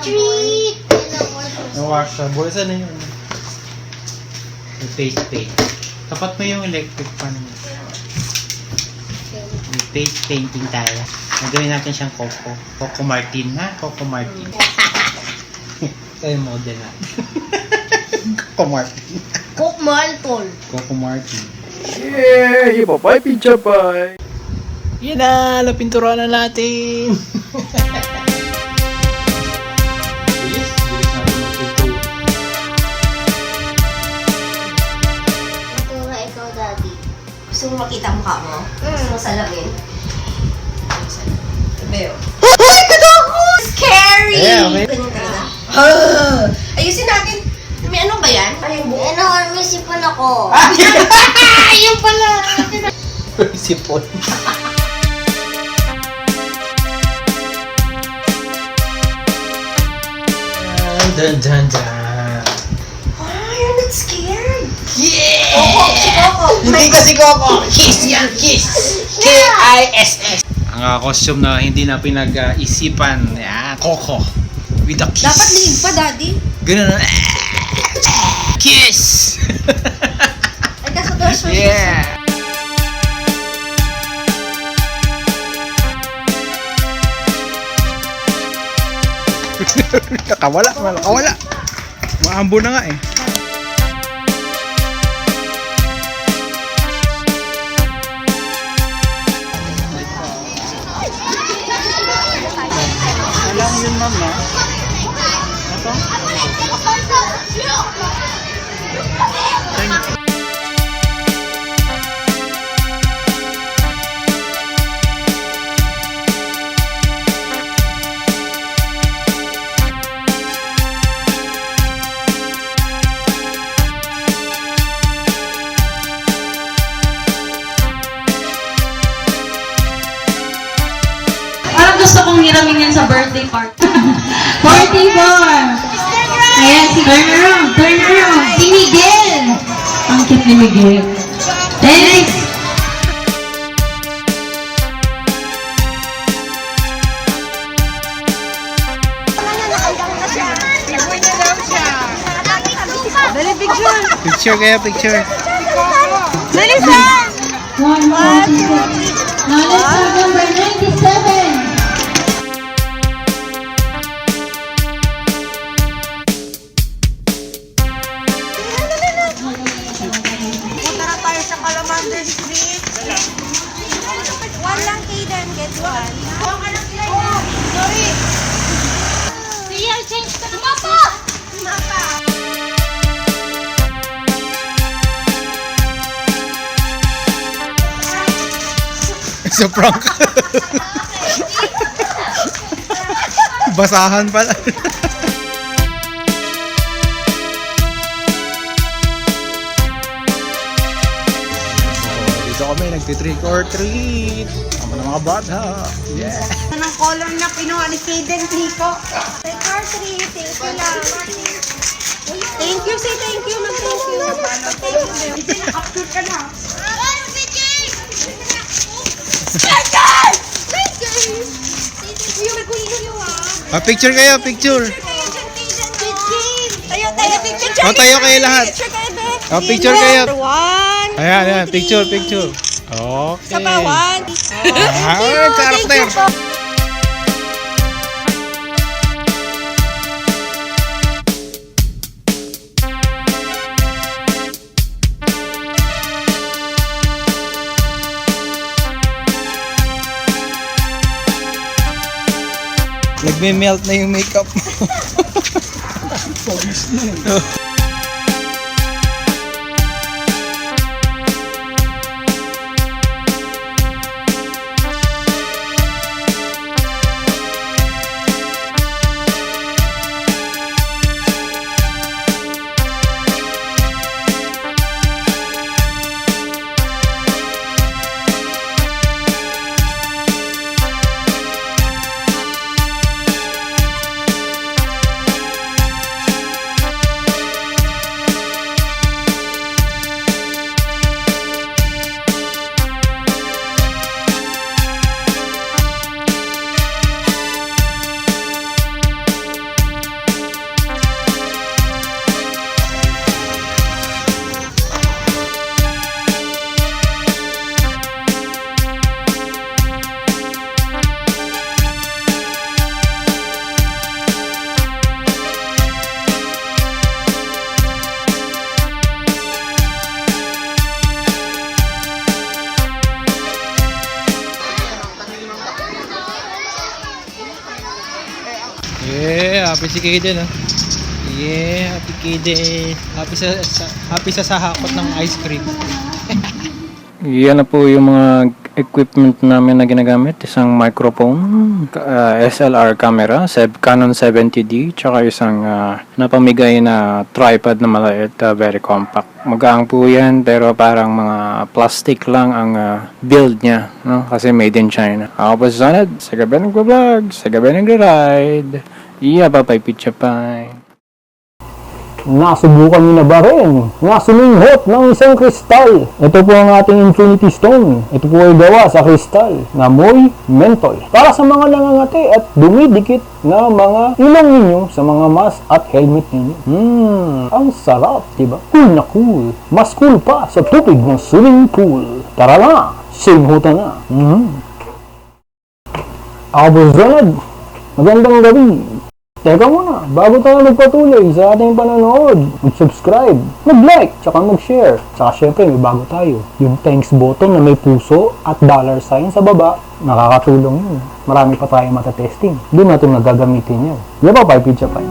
treat! Washable. Saan na yun? May paste. Tapat mo yung electric fan mo. May face painting tayo. Nagawin natin siyang Coco. Coco Martin, ha? Coco Martin. Ito yung model natin. Coco Martin. Coke Maltol. Coco Martin. Yeah! Bye-bye, pizza bye! Yan na! Napinturahan na natin! Bilis natin magpintura. Pintura ikaw, Daddy. Gusto mo makita ang mukha mo? Gusto mo salamin? Sabi yun. Ay, katako! Scary! Okay. Ganyan talaga. Ayusin natin. May ano ba yan? Ay, yung buo. May sipon ako. Ayun pala! Sipon. Dun. Oh, you're not scared. Yeah! Coco, si Coco. Hindi kasi Coco! Kiss yan! Kiss! K-I-S-S. Ang costume na hindi na pinag-isipan. Yan, Coco. With a kiss. Dapat liig pa, Daddy. Ganun na. Kiss! Ay, kaso doors were Yeah! Nakawala. Maambo na nga eh. Alam yun, ma'am, no? Ito? Thank you. Parang gusto kong hiramin yan sa birthday party. 44! Ayan, si turn around. Si Miguel! Ang cute ni Miguel. Thanks! Picture kayo, picture. One, now let's have number 97. Punta na tayo sa Calamander Street. One lang, Kaden. Get one. Sorry. Kuya, change ka na mapa! Sa prank. Basahan pala. Dito kami nagti-trick or treat. Tama ng mga bata. Yeah. Anong color na pinuha ni Kaden, Nico? Take our three. Thank you lang. Thank you. Say thank you. Mag-thank you. Thank you. Capture ka na. Picture kayo, picture. Tayo, picture. Tayo kayo lahat. Picture kayo. One. Ayan, picture. Okay. Sa bawan. Karakter. Nagme-melt na yung makeup mo. Pawis na yun. Yeah, happy si Kaden ah. Yeah, happy Kaden. Happy sa sahakot ng ice cream. Yan na po yung mga equipment namin na ginagamit. Isang microphone, SLR camera, Canon 70D, tsaka isang napamigay na tripod na maliit, very compact. Magaang po yan, pero parang mga plastic lang ang build niya, no? Kasi made in China. Ako po si Sonad, sa Gabi Nag-Vlo-Vlog, sa Gabi Nag-Ri-Ride. Yeah, bye-bye, pizza pie. Nasubukan niyo na ba rin na suminghot ng isang kristal? Ito po ang ating Infinity Stone. Ito po ay gawa sa kristal na moy mentol. Para sa mga nangangati at dumidikit na mga ilong ninyo sa mga mask at helmet ninyo. Ang sarap, diba? Cool na cool. Mas cool pa sa tubig ng swimming pool. Tara na, singhutan na. Ako po Zonad. Magandang gabi. Teka muna, bago tayo magpatuloy sa ating panonood, mag-subscribe, mag-like, tsaka mag-share. Tsaka syempre may bago tayo. Yung thanks button na may puso at dollar sign sa baba, nakakatulong yun. Marami pa tayong matatesting. Doon natin nagagamitin yan. Yan pa, Pizza Pie.